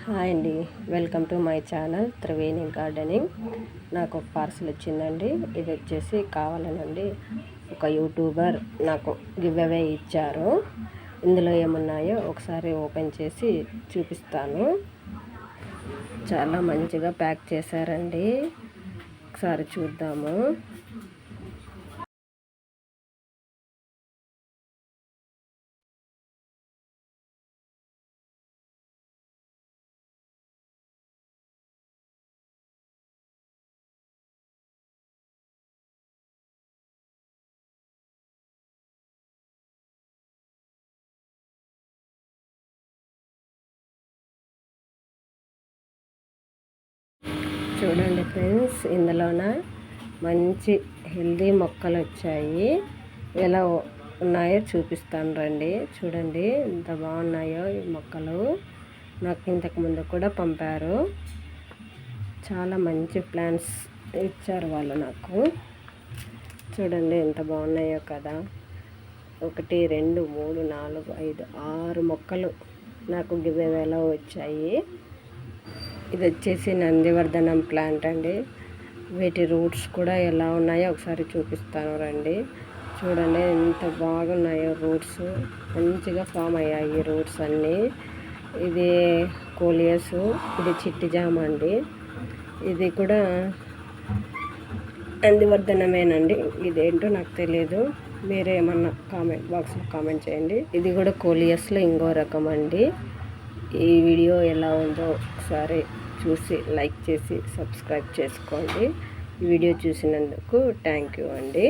Hi అండి, welcome to my channel Triveni gardening. నాకు ఒక పార్సల్ వచ్చిందండి. ఇది వచ్చేసి కావాలనండి ఒక యూట్యూబర్ నాకు గివ్ అవే ఇచ్చారు. ఇందులో ఏమున్నాయో ఒకసారి ఓపెన్ చేసి చూపిస్తాను. చాలా మంచిగా ప్యాక్ చేశారండి. ఒకసారి చూద్దాము. చూడండి ఫ్రెండ్స్, ఇందులోన మంచి హెల్దీ మొక్కలు వచ్చాయి. ఎలా ఉన్నాయో చూపిస్తాను రండి. చూడండి ఎంత బాగున్నాయో ఈ మొక్కలు. నాకు ఇంతకుముందు కూడా పంపారు. చాలా మంచి ప్లాంట్స్ ఇచ్చారు వాళ్ళు నాకు. చూడండి ఎంత బాగున్నాయో కదా. 1 2 3 4 5 6 మొక్కలు నాకు గివ్ అవేలో వచ్చాయి. ఇది వచ్చేసి నందివర్ధనం ప్లాంట్ అండి. వీటి రూట్స్ కూడా ఎలా ఉన్నాయో ఒకసారి చూపిస్తాను రండి. చూడండి ఎంత బాగున్నాయో రూట్స్. మంచిగా ఫామ్ అయ్యాయి రూట్స్ అన్నీ. ఇది కోలియస్, ఇది చిట్టి జామ అండి. ఇది కూడా నందివర్ధనమేనండి. ఇదేంటో నాకు తెలియదు. మీరే ఏమన్నా కామెంట్ బాక్స్లో కామెంట్ చేయండి. ఇది కూడా కోలియస్లో ఇంకో రకం అండి. ఈ వీడియో ఎలా ఉందో ఒకసారి చూసి లైక్ చేసి సబ్స్క్రైబ్ చేసుకోండి. ఈ వీడియో చూసినందుకు థ్యాంక్ యూ అండి.